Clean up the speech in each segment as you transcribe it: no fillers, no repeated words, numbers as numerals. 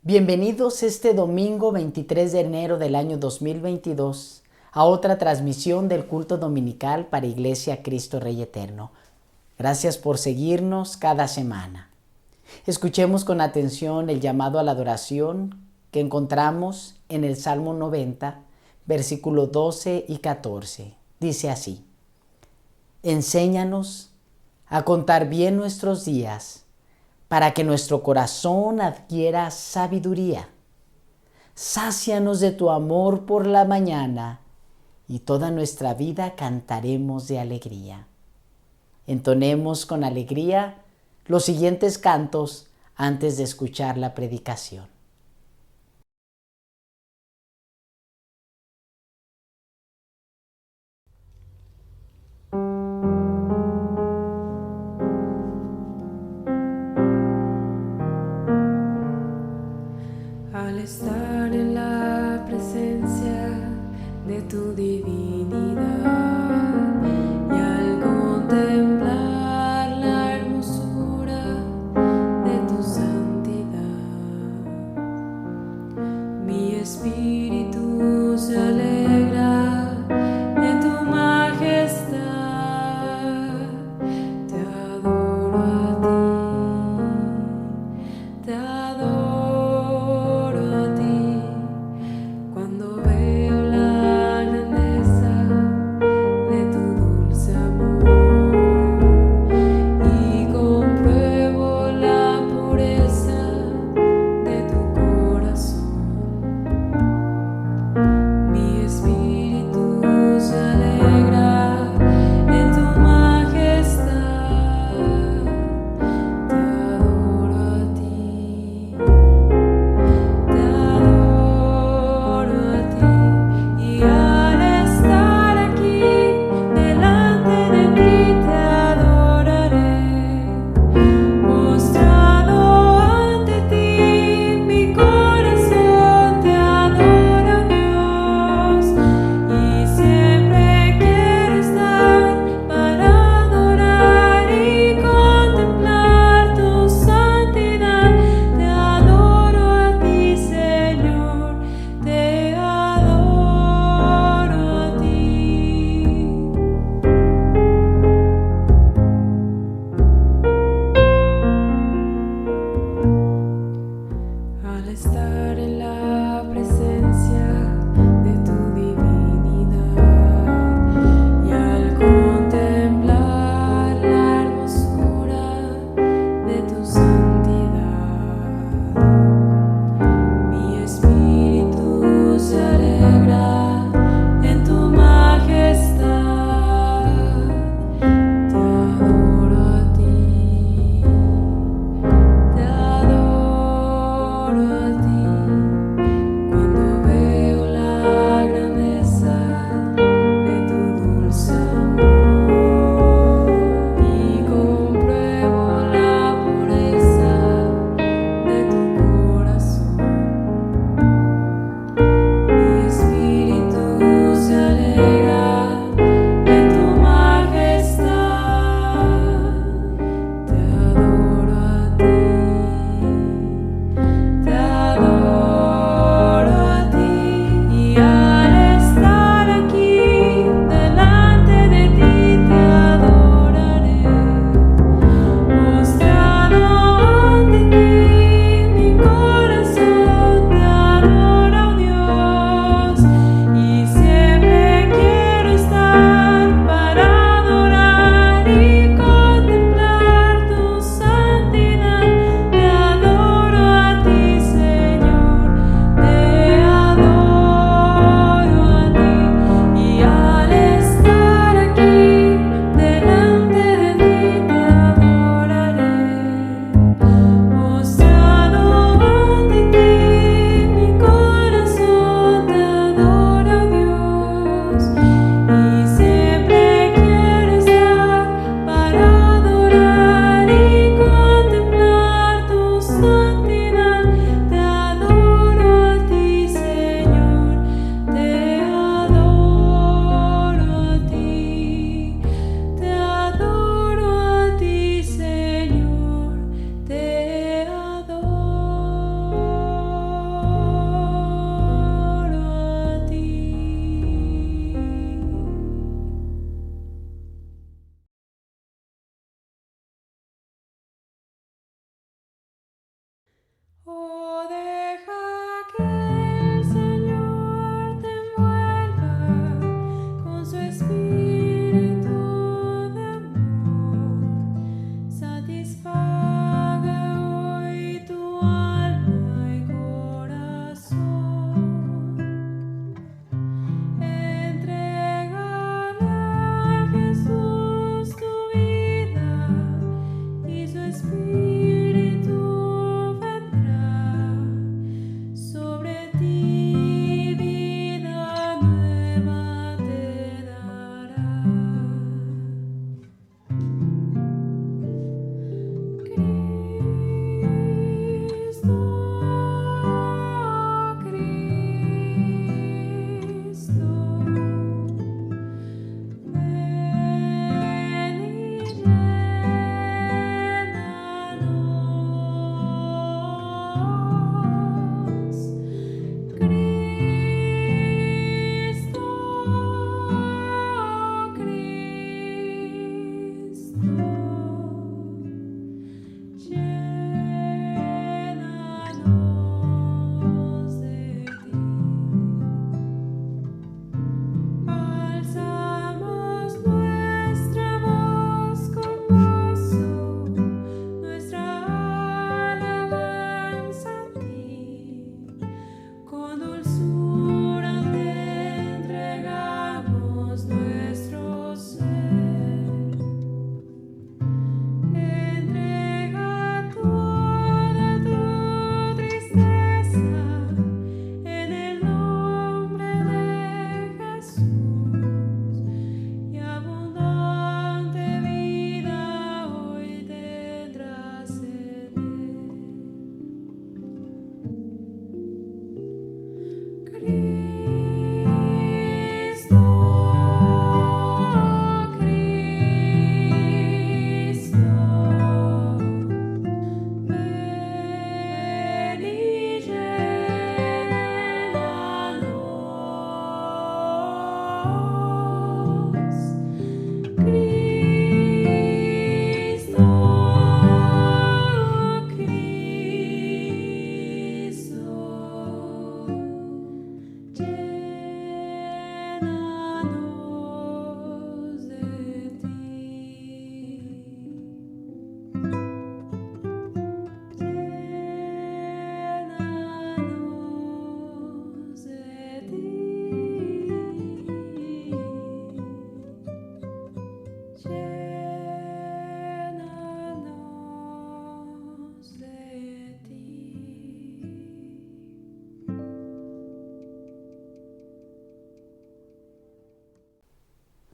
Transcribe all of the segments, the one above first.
Bienvenidos este domingo 23 de enero del año 2022 a otra transmisión del culto dominical para Iglesia Cristo Rey Eterno. Gracias por seguirnos cada semana. Escuchemos con atención el llamado a la adoración que encontramos en el Salmo 90, versículos 12 y 14. Dice así: Enséñanos a contar bien nuestros días, para que nuestro corazón adquiera sabiduría. Sácianos de tu amor por la mañana, y toda nuestra vida cantaremos de alegría. Entonemos con alegría los siguientes cantos antes de escuchar la predicación. Al estar en la presencia de tu divinidad y al contemplar la hermosura de tu santidad, mi espíritu se alegra en tu majestad. Te adoro a ti, te adoro. Cuando veo la grandeza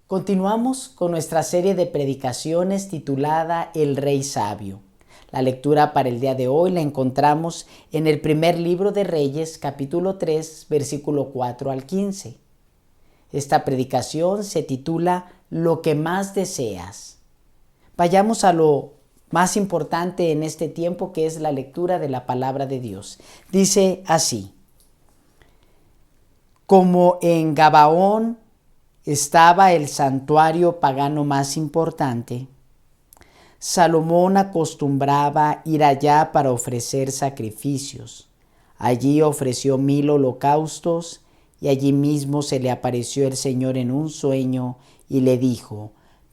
Continuamos con nuestra serie de predicaciones titulada El Rey Sabio. La lectura para el día de hoy la encontramos en el primer libro de Reyes, capítulo 3, versículo 4 al 15. Esta predicación se titula Lo que más deseas. Vayamos a lo más importante en este tiempo, que es la lectura de la palabra de Dios. Dice así: como en Gabaón estaba el santuario pagano más importante, Salomón acostumbraba ir allá para ofrecer sacrificios. Allí ofreció 1000 holocaustos y allí mismo se le apareció el Señor en un sueño y le dijo: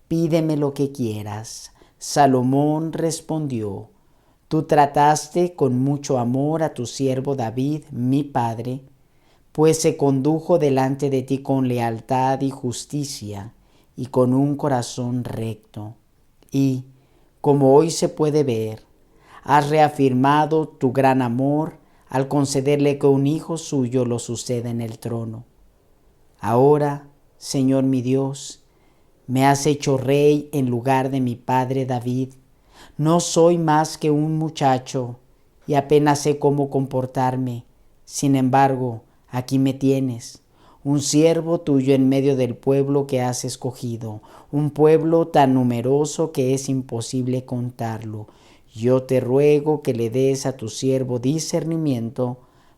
pídeme lo que quieras. Salomón respondió: tú trataste con mucho amor a tu siervo David, mi padre, pues se condujo delante de ti con lealtad y justicia y con un corazón recto. Y, como hoy se puede ver, has reafirmado tu gran amor al concederle que un hijo suyo lo suceda en el trono. Ahora, Señor mi Dios, me has hecho rey en lugar de mi padre David. No soy más que un muchacho y apenas sé cómo comportarme. Sin embargo, aquí me tienes, un siervo tuyo en medio del pueblo que has escogido, un pueblo tan numeroso que es imposible contarlo. Yo te ruego que le des a tu siervo discernimiento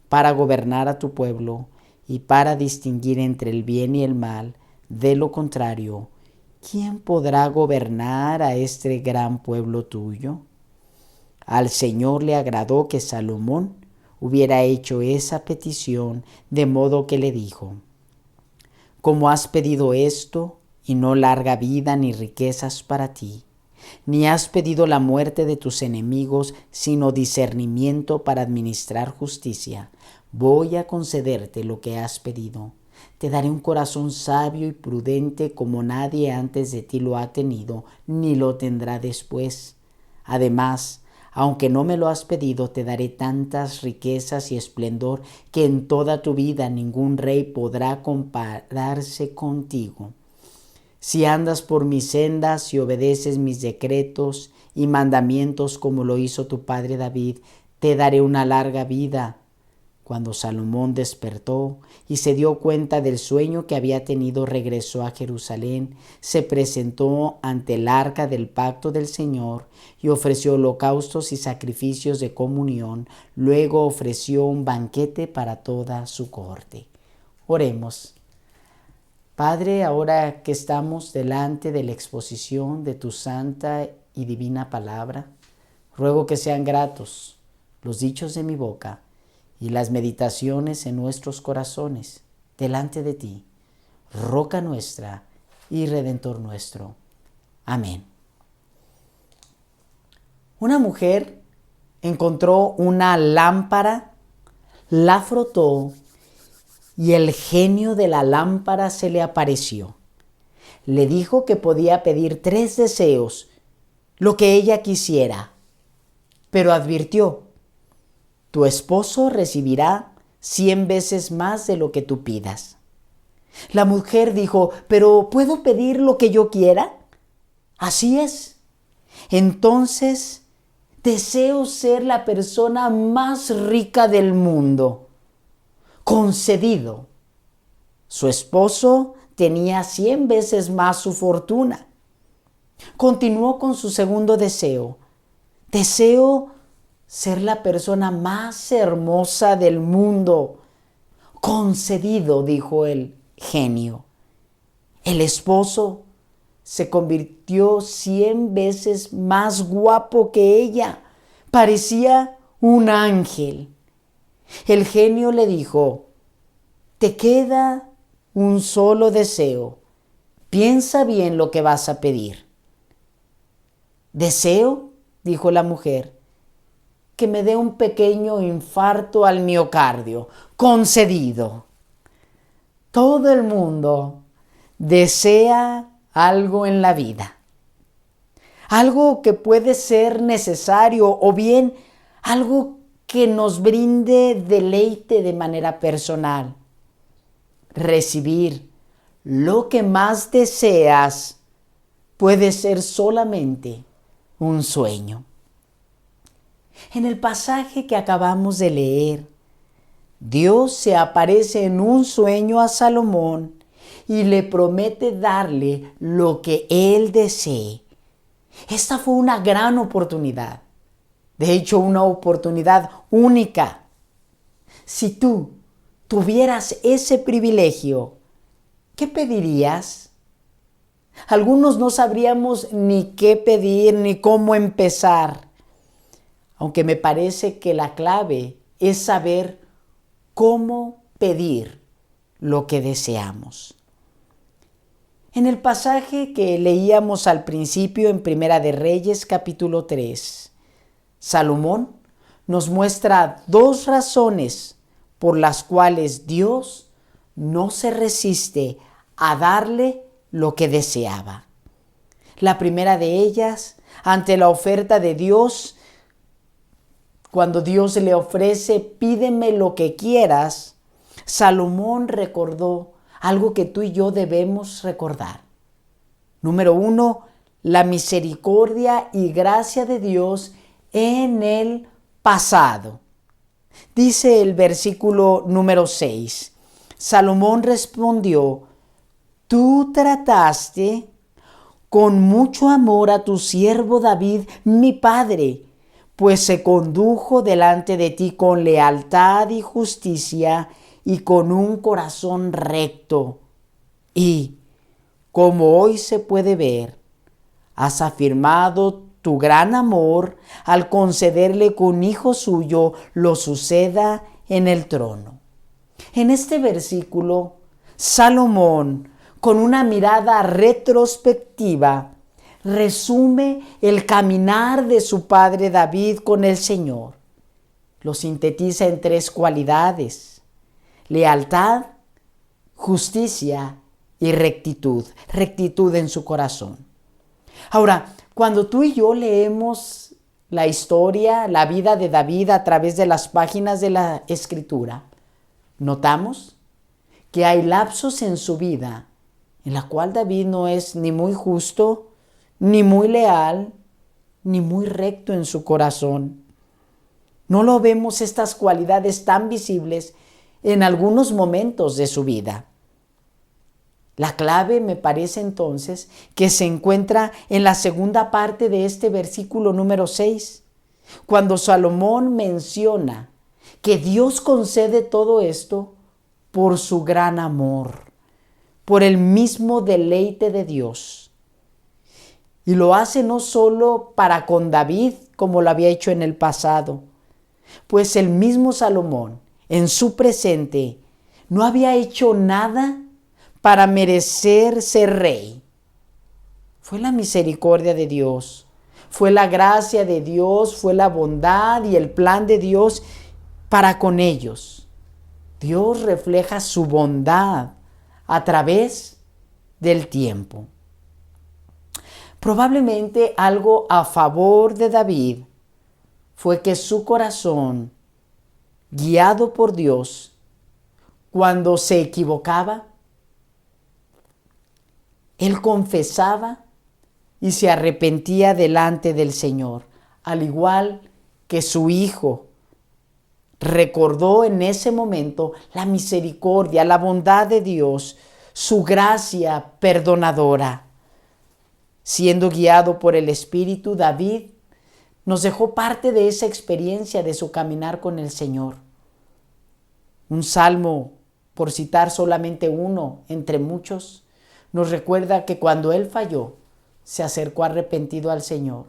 para gobernar a tu pueblo y para distinguir entre el bien y el mal. De lo contrario, ¿quién podrá gobernar a este gran pueblo tuyo? Al Señor le agradó que Salomón hubiera hecho esa petición, de modo que le dijo: como has pedido esto, y no larga vida ni riquezas para ti, ni has pedido la muerte de tus enemigos, sino discernimiento para administrar justicia, voy a concederte lo que has pedido. Te daré un corazón sabio y prudente como nadie antes de ti lo ha tenido, ni lo tendrá después. Además, aunque no me lo has pedido, te daré tantas riquezas y esplendor que en toda tu vida ningún rey podrá compararse contigo. Si andas por mis sendas y obedeces mis decretos y mandamientos como lo hizo tu padre David, te daré una larga vida. Cuando Salomón despertó y se dio cuenta del sueño que había tenido, regresó a Jerusalén, se presentó ante el arca del pacto del Señor y ofreció holocaustos y sacrificios de comunión. Luego ofreció un banquete para toda su corte. Oremos. Padre, ahora que estamos delante de la exposición de tu santa y divina palabra, ruego que sean gratos los dichos de mi boca y las meditaciones en nuestros corazones delante de ti, roca nuestra y redentor nuestro. Amén. Una mujer encontró una lámpara, la frotó y el genio de la lámpara se le apareció. Le dijo que podía pedir 3 deseos, lo que ella quisiera, pero advirtió: tu esposo recibirá 100 veces más de lo que tú pidas. La mujer dijo: ¿pero puedo pedir lo que yo quiera? Así es. Entonces, deseo ser la persona más rica del mundo. Concedido. Su esposo tenía 100 veces más su fortuna. Continuó con su segundo deseo. Deseo ser la persona más hermosa del mundo. Concedido, dijo el genio. El esposo se convirtió 100 veces más guapo que ella. Parecía un ángel. El genio le dijo: te queda un solo deseo. Piensa bien lo que vas a pedir. Deseo, dijo la mujer, que me dé un pequeño infarto al miocardio. Concedido. Todo el mundo desea algo en la vida. Algo que puede ser necesario o bien algo que nos brinde deleite de manera personal. Recibir lo que más deseas puede ser solamente un sueño. En el pasaje que acabamos de leer, Dios se aparece en un sueño a Salomón y le promete darle lo que él desee. Esta fue una gran oportunidad. De hecho, una oportunidad única. Si tú tuvieras ese privilegio, ¿qué pedirías? Algunos no sabríamos ni qué pedir ni cómo empezar, aunque me parece que la clave es saber cómo pedir lo que deseamos. En el pasaje que leíamos al principio en Primera de Reyes, capítulo 3, Salomón nos muestra dos razones por las cuales Dios no se resiste a darle lo que deseaba. La primera de ellas, ante la oferta de Dios, cuando Dios le ofrece, pídeme lo que quieras, Salomón recordó algo que tú y yo debemos recordar. Número 1, la misericordia y gracia de Dios en el pasado. Dice el versículo número 6, Salomón respondió, tú trataste con mucho amor a tu siervo David, mi padre, pues se condujo delante de ti con lealtad y justicia y con un corazón recto. Y, como hoy se puede ver, has afirmado tu gran amor al concederle que un hijo suyo lo suceda en el trono. En este versículo, Salomón, con una mirada retrospectiva, resume el caminar de su padre David con el Señor. Lo sintetiza en tres cualidades: lealtad, justicia y rectitud. Rectitud en su corazón. Ahora, cuando tú y yo leemos la historia, la vida de David a través de las páginas de la Escritura, notamos que hay lapsos en su vida en la cual David no es ni muy justo, ni muy leal, ni muy recto en su corazón. No lo vemos estas cualidades tan visibles en algunos momentos de su vida. La clave me parece entonces que se encuentra en la segunda parte de este versículo número 6, cuando Salomón menciona que Dios concede todo esto por su gran amor, por el mismo deleite de Dios. Y lo hace no solo para con David, como lo había hecho en el pasado, pues el mismo Salomón, en su presente, no había hecho nada para merecer ser rey. Fue la misericordia de Dios, fue la gracia de Dios, fue la bondad y el plan de Dios para con ellos. Dios refleja su bondad a través del tiempo. Probablemente algo a favor de David fue que su corazón, guiado por Dios, cuando se equivocaba, él confesaba y se arrepentía delante del Señor, al igual que su hijo recordó en ese momento la misericordia, la bondad de Dios, su gracia perdonadora. Siendo guiado por el Espíritu, David nos dejó parte de esa experiencia de su caminar con el Señor. Un salmo, por citar solamente uno entre muchos, nos recuerda que cuando él falló, se acercó arrepentido al Señor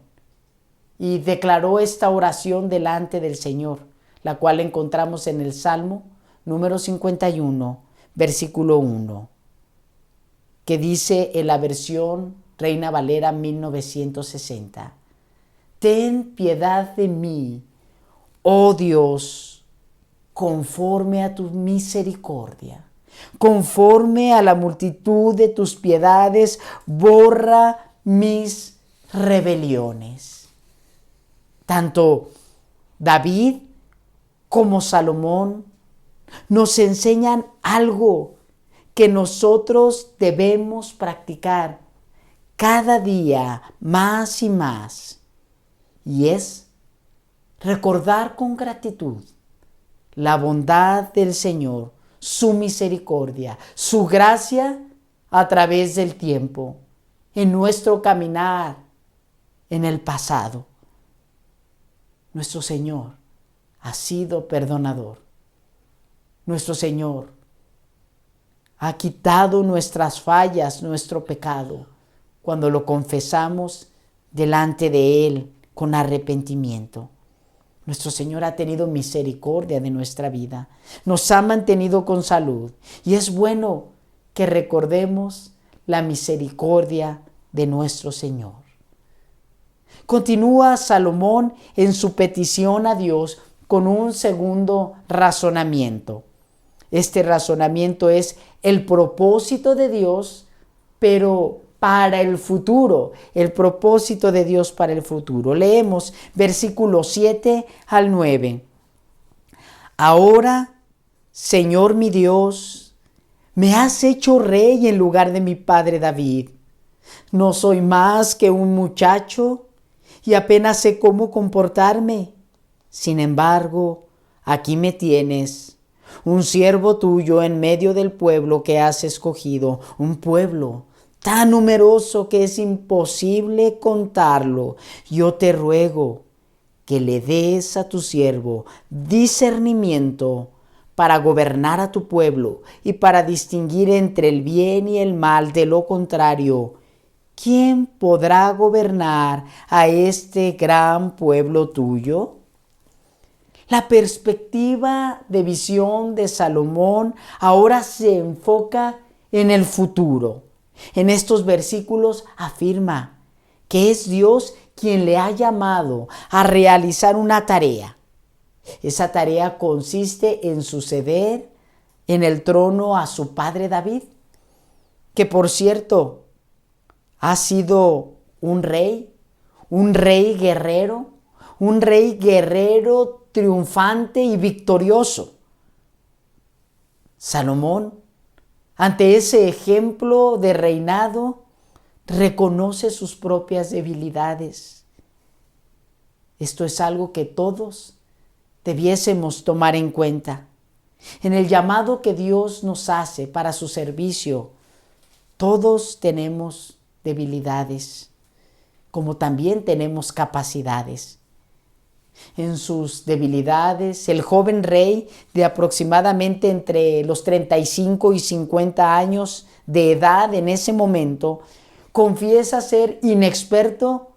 y declaró esta oración delante del Señor, la cual encontramos en el Salmo número 51, versículo 1, que dice en la versión Reina Valera 1960, ten piedad de mí, oh Dios, conforme a tu misericordia. Conforme a la multitud de tus piedades, borra mis rebeliones. Tanto David como Salomón nos enseñan algo que nosotros debemos practicar cada día más y más, y es recordar con gratitud la bondad del Señor, su misericordia, su gracia a través del tiempo, en nuestro caminar, en el pasado. Nuestro Señor ha sido perdonador. Nuestro Señor ha quitado nuestras fallas, nuestro pecado, cuando lo confesamos delante de Él con arrepentimiento. Nuestro Señor ha tenido misericordia de nuestra vida, nos ha mantenido con salud, y es bueno que recordemos la misericordia de nuestro Señor. Continúa Salomón en su petición a Dios con un segundo razonamiento. Este razonamiento es el propósito de Dios, pero para el futuro, el propósito de Dios para el futuro. Leemos versículos 7 al 9. Ahora, Señor mi Dios, me has hecho rey en lugar de mi padre David. No soy más que un muchacho y apenas sé cómo comportarme. Sin embargo, aquí me tienes, un siervo tuyo en medio del pueblo que has escogido, un pueblo tan numeroso que es imposible contarlo. Yo te ruego que le des a tu siervo discernimiento para gobernar a tu pueblo y para distinguir entre el bien y el mal. De lo contrario, ¿quién podrá gobernar a este gran pueblo tuyo? La perspectiva de visión de Salomón ahora se enfoca en el futuro. En estos versículos afirma que es Dios quien le ha llamado a realizar una tarea. Esa tarea consiste en suceder en el trono a su padre David, que por cierto ha sido un rey guerrero, un rey guerrero triunfante y victorioso. Salomón, ante ese ejemplo de reinado, reconoce sus propias debilidades. Esto es algo que todos debiésemos tomar en cuenta. En el llamado que Dios nos hace para su servicio, todos tenemos debilidades, como también tenemos capacidades. En sus debilidades, el joven rey de aproximadamente entre los 35 y 50 años de edad en ese momento, confiesa ser inexperto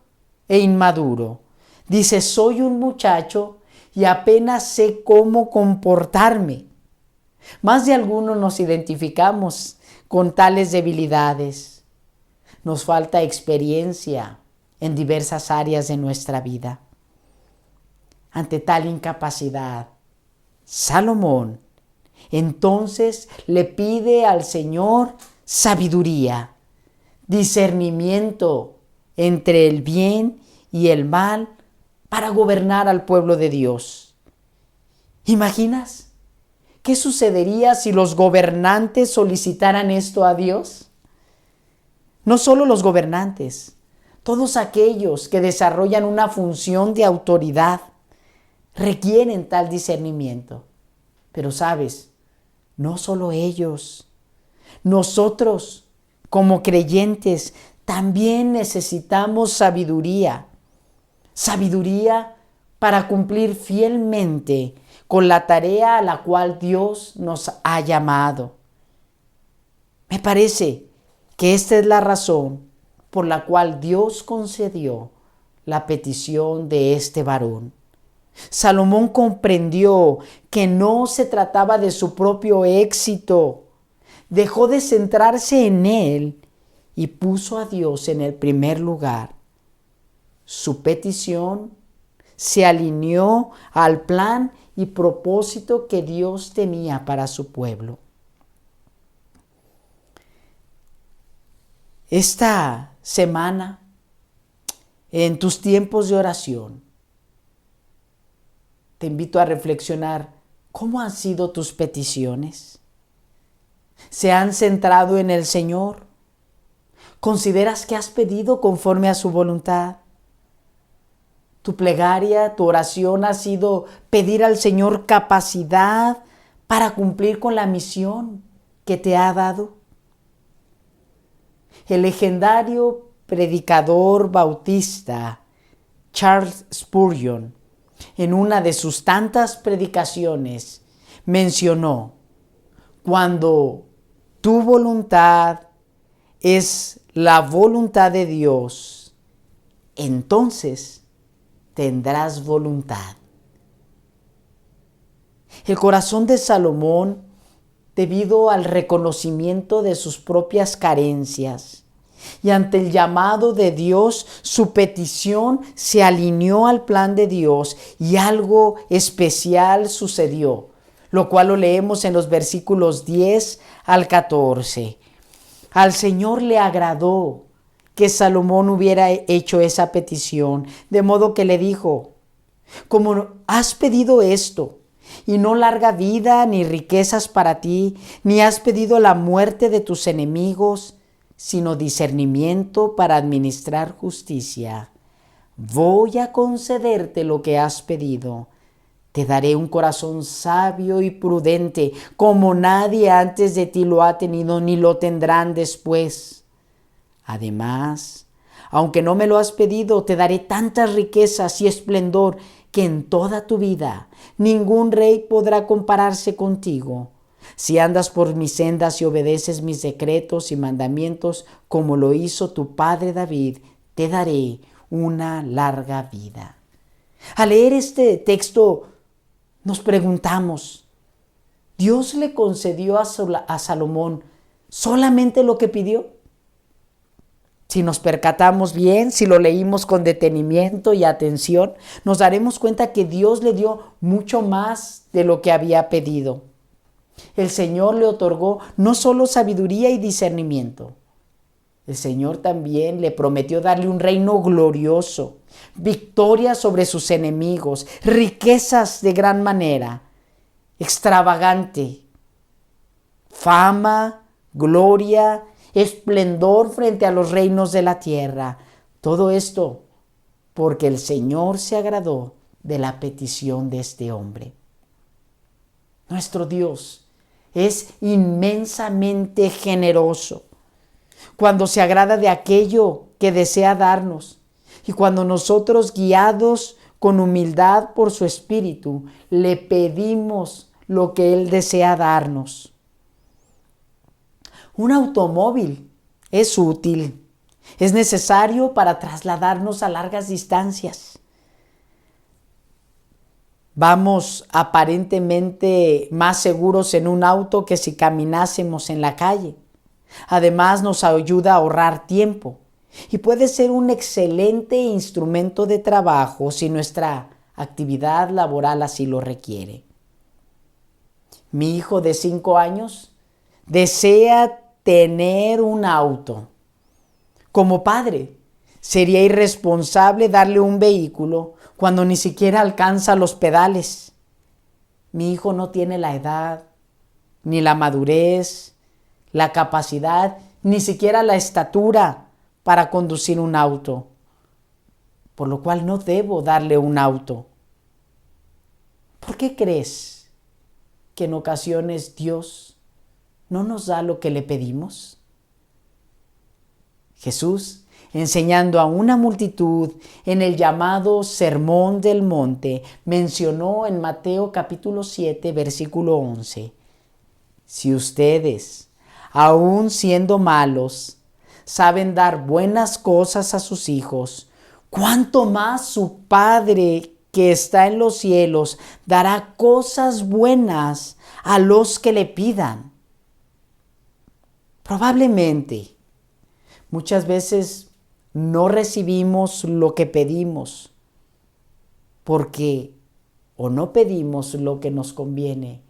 e inmaduro. Dice: soy un muchacho y apenas sé cómo comportarme. Más de algunos nos identificamos con tales debilidades. Nos falta experiencia en diversas áreas de nuestra vida. Ante tal incapacidad, Salomón entonces le pide al Señor sabiduría, discernimiento entre el bien y el mal para gobernar al pueblo de Dios. ¿Imaginas qué sucedería si los gobernantes solicitaran esto a Dios? No solo los gobernantes, todos aquellos que desarrollan una función de autoridad requieren tal discernimiento. Pero sabes, no solo ellos, nosotros como creyentes también necesitamos sabiduría. Sabiduría para cumplir fielmente con la tarea a la cual Dios nos ha llamado. Me parece que esta es la razón por la cual Dios concedió la petición de este varón. Salomón comprendió que no se trataba de su propio éxito. Dejó de centrarse en él y puso a Dios en el primer lugar. Su petición se alineó al plan y propósito que Dios tenía para su pueblo. Esta semana, en tus tiempos de oración, te invito a reflexionar cómo han sido tus peticiones. ¿Se han centrado en el Señor? ¿Consideras que has pedido conforme a su voluntad? Tu plegaria, tu oración ha sido pedir al Señor capacidad para cumplir con la misión que te ha dado. El legendario predicador bautista Charles Spurgeon, en una de sus tantas predicaciones, mencionó: cuando tu voluntad es la voluntad de Dios, entonces tendrás voluntad. El corazón de Salomón, debido al reconocimiento de sus propias carencias y ante el llamado de Dios, su petición se alineó al plan de Dios y algo especial sucedió, lo cual lo leemos en los versículos 10 al 14. Al Señor le agradó que Salomón hubiera hecho esa petición, de modo que le dijo: como has pedido esto, y no larga vida ni riquezas para ti, ni has pedido la muerte de tus enemigos, sino discernimiento para administrar justicia, voy a concederte lo que has pedido. Te daré un corazón sabio y prudente, como nadie antes de ti lo ha tenido ni lo tendrán después. Además, aunque no me lo has pedido, te daré tantas riquezas y esplendor que en toda tu vida ningún rey podrá compararse contigo. Si andas por mis sendas y obedeces mis decretos y mandamientos, como lo hizo tu padre David, te daré una larga vida. Al leer este texto, nos preguntamos: ¿Dios le concedió a Salomón solamente lo que pidió? Si nos percatamos bien, si lo leímos con detenimiento y atención, nos daremos cuenta que Dios le dio mucho más de lo que había pedido. El Señor le otorgó no solo sabiduría y discernimiento, el Señor también le prometió darle un reino glorioso, victoria sobre sus enemigos, riquezas de gran manera, extravagante, fama, gloria, esplendor frente a los reinos de la tierra. Todo esto porque el Señor se agradó de la petición de este hombre. Nuestro Dios es inmensamente generoso cuando se agrada de aquello que desea darnos y cuando nosotros, guiados con humildad por su Espíritu, le pedimos lo que Él desea darnos. Un automóvil es útil, es necesario para trasladarnos a largas distancias. Vamos aparentemente más seguros en un auto que si caminásemos en la calle. Además, nos ayuda a ahorrar tiempo y puede ser un excelente instrumento de trabajo si nuestra actividad laboral así lo requiere. Mi hijo de 5 años desea tener un auto. Como padre, sería irresponsable darle un vehículo cuando ni siquiera alcanza los pedales. Mi hijo no tiene la edad, ni la madurez, la capacidad, ni siquiera la estatura para conducir un auto, por lo cual no debo darle un auto. ¿Por qué crees que en ocasiones Dios no nos da lo que le pedimos? Jesús, enseñando a una multitud en el llamado Sermón del Monte, mencionó en Mateo capítulo 7, versículo 11: si ustedes, aun siendo malos, saben dar buenas cosas a sus hijos, ¿cuánto más su Padre que está en los cielos dará cosas buenas a los que le pidan? Probablemente, muchas veces no recibimos lo que pedimos porque o no pedimos lo que nos conviene.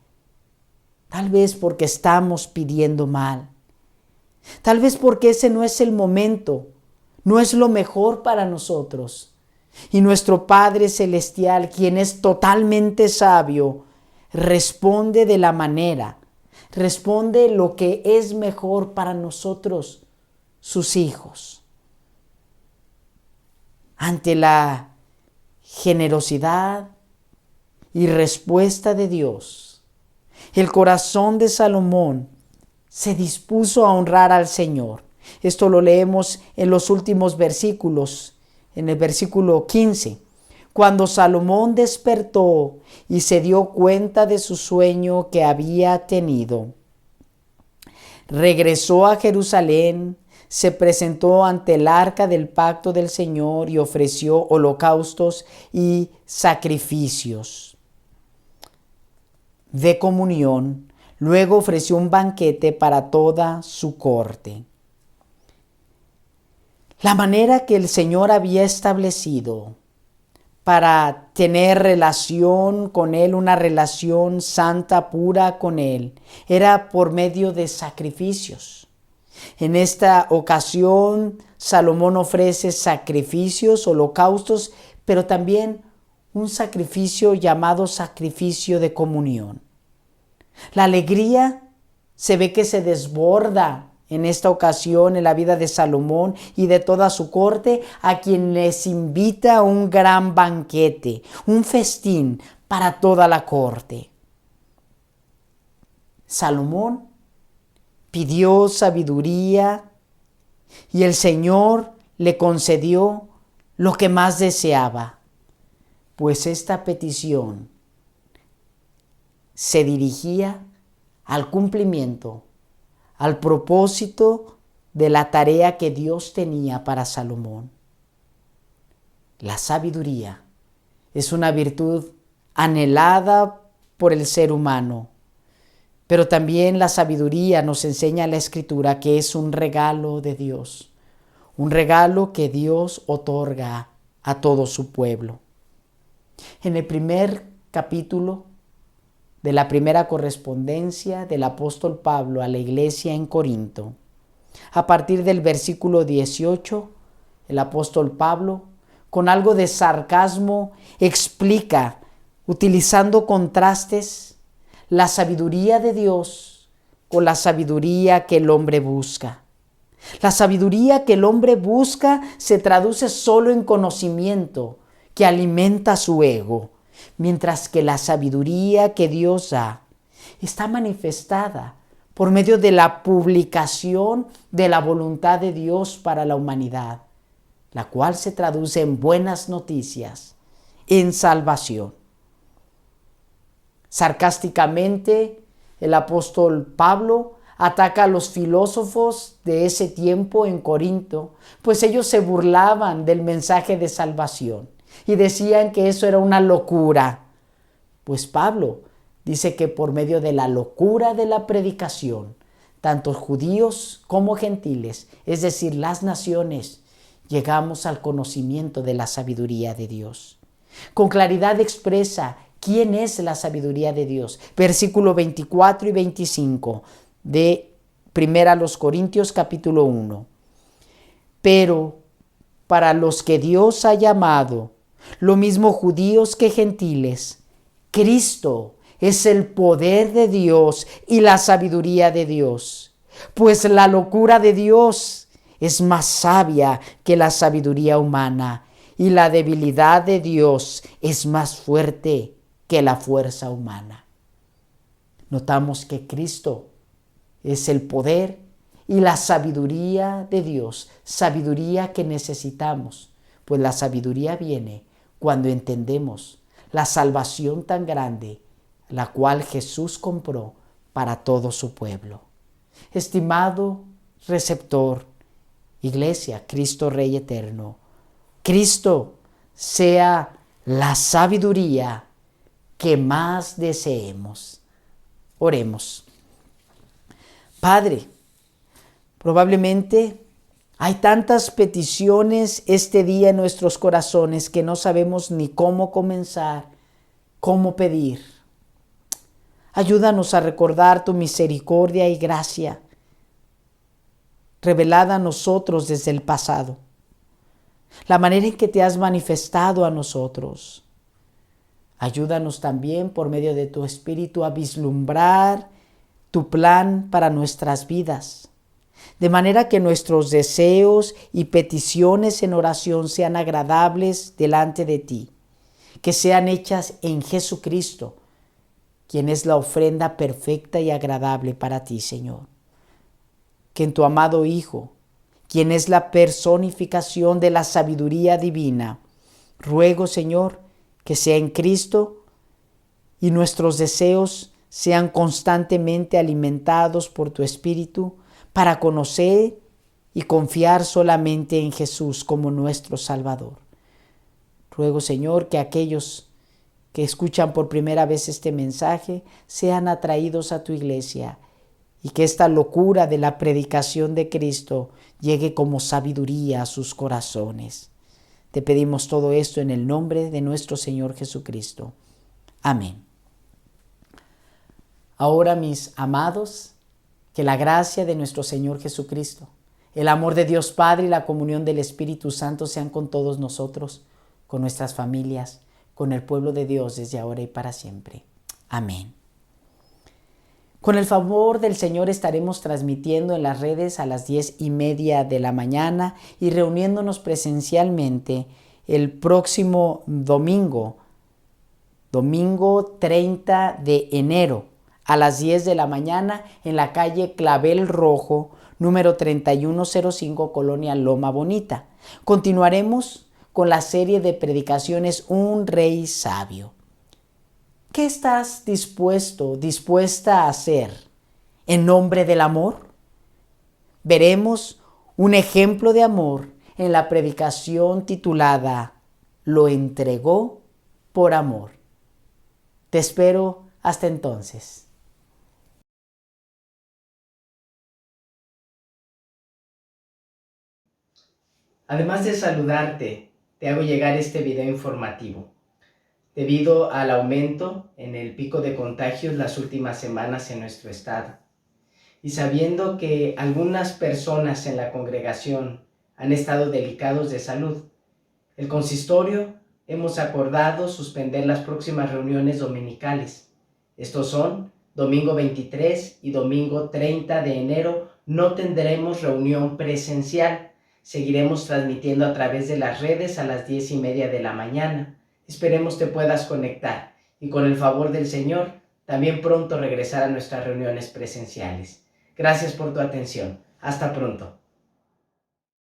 Tal vez porque estamos pidiendo mal. Tal vez porque ese no es el momento, no es lo mejor para nosotros. Y nuestro Padre Celestial, quien es totalmente sabio, responde de la manera, responde lo que es mejor para nosotros, sus hijos. Ante la generosidad y respuesta de Dios, el corazón de Salomón se dispuso a honrar al Señor. Esto lo leemos en los últimos versículos, en el versículo 15. Cuando Salomón despertó y se dio cuenta de su sueño que había tenido, regresó a Jerusalén, se presentó ante el arca del pacto del Señor y ofreció holocaustos y sacrificios de comunión. Luego ofreció un banquete para toda su corte. La manera que el Señor había establecido para tener relación con Él, una relación santa, pura con Él, era por medio de sacrificios. En esta ocasión, Salomón ofrece sacrificios, holocaustos, pero también un sacrificio llamado sacrificio de comunión. La alegría se ve que se desborda en esta ocasión en la vida de Salomón y de toda su corte, a quien les invita a un gran banquete, un festín para toda la corte. Salomón pidió sabiduría y el Señor le concedió lo que más deseaba, pues esta petición se dirigía al cumplimiento, al propósito de la tarea que Dios tenía para Salomón. La sabiduría es una virtud anhelada por el ser humano, pero también la sabiduría nos enseña la Escritura que es un regalo de Dios, un regalo que Dios otorga a todo su pueblo. En el primer capítulo de la primera correspondencia del apóstol Pablo a la iglesia en Corinto, a partir del versículo 18, el apóstol Pablo, con algo de sarcasmo, explica, utilizando contrastes, la sabiduría de Dios con la sabiduría que el hombre busca. La sabiduría que el hombre busca se traduce solo en conocimiento que alimenta su ego, mientras que la sabiduría que Dios da está manifestada por medio de la publicación de la voluntad de Dios para la humanidad, la cual se traduce en buenas noticias, en salvación. Sarcásticamente, el apóstol Pablo ataca a los filósofos de ese tiempo en Corinto, pues ellos se burlaban del mensaje de salvación y decían que eso era una locura. Pues Pablo dice que por medio de la locura de la predicación, tanto judíos como gentiles, es decir, las naciones, llegamos al conocimiento de la sabiduría de Dios. Con claridad expresa quién es la sabiduría de Dios. Versículo 24 y 25 de 1 Corintios capítulo 1. Pero para los que Dios ha llamado, lo mismo judíos que gentiles, Cristo es el poder de Dios y la sabiduría de Dios. Pues la locura de Dios es más sabia que la sabiduría humana, y la debilidad de Dios es más fuerte que la fuerza humana. Notamos que Cristo es el poder y la sabiduría de Dios, sabiduría que necesitamos, pues la sabiduría viene cuando entendemos la salvación tan grande, la cual Jesús compró para todo su pueblo. Estimado receptor, Iglesia, Cristo Rey Eterno, Cristo sea la sabiduría que más deseemos. Oremos. Padre, probablemente hay tantas peticiones este día en nuestros corazones que no sabemos ni cómo comenzar, cómo pedir. Ayúdanos a recordar tu misericordia y gracia revelada a nosotros desde el pasado, la manera en que te has manifestado a nosotros. Ayúdanos también por medio de tu Espíritu a vislumbrar tu plan para nuestras vidas, de manera que nuestros deseos y peticiones en oración sean agradables delante de ti, que sean hechas en Jesucristo, quien es la ofrenda perfecta y agradable para ti, Señor. Que en tu amado Hijo, quien es la personificación de la sabiduría divina, ruego, Señor, que sea en Cristo y nuestros deseos sean constantemente alimentados por tu Espíritu para conocer y confiar solamente en Jesús como nuestro Salvador. Ruego, Señor, que aquellos que escuchan por primera vez este mensaje sean atraídos a tu iglesia y que esta locura de la predicación de Cristo llegue como sabiduría a sus corazones. Te pedimos todo esto en el nombre de nuestro Señor Jesucristo. Amén. Ahora, mis amados, que la gracia de nuestro Señor Jesucristo, el amor de Dios Padre y la comunión del Espíritu Santo sean con todos nosotros, con nuestras familias, con el pueblo de Dios desde ahora y para siempre. Amén. Con el favor del Señor estaremos transmitiendo en las redes a las 10:30 de la mañana y reuniéndonos presencialmente el próximo domingo 30 de enero a las 10 de la mañana en la calle Clavel Rojo, número 3105, Colonia Loma Bonita. Continuaremos con la serie de predicaciones Un Rey Sabio. ¿Qué estás dispuesta a hacer en nombre del amor? Veremos un ejemplo de amor en la predicación titulada Lo entregó por amor. Te espero hasta entonces. Además de saludarte, te hago llegar este video informativo. Debido al aumento en el pico de contagios las últimas semanas en nuestro estado, y sabiendo que algunas personas en la congregación han estado delicados de salud, el consistorio hemos acordado suspender las próximas reuniones dominicales. Estos son domingo 23 y domingo 30 de enero. No tendremos reunión presencial. Seguiremos transmitiendo a través de las redes a las 10:30 de la mañana. Esperemos te puedas conectar y con el favor del Señor también pronto regresar a nuestras reuniones presenciales. Gracias por tu atención. Hasta pronto.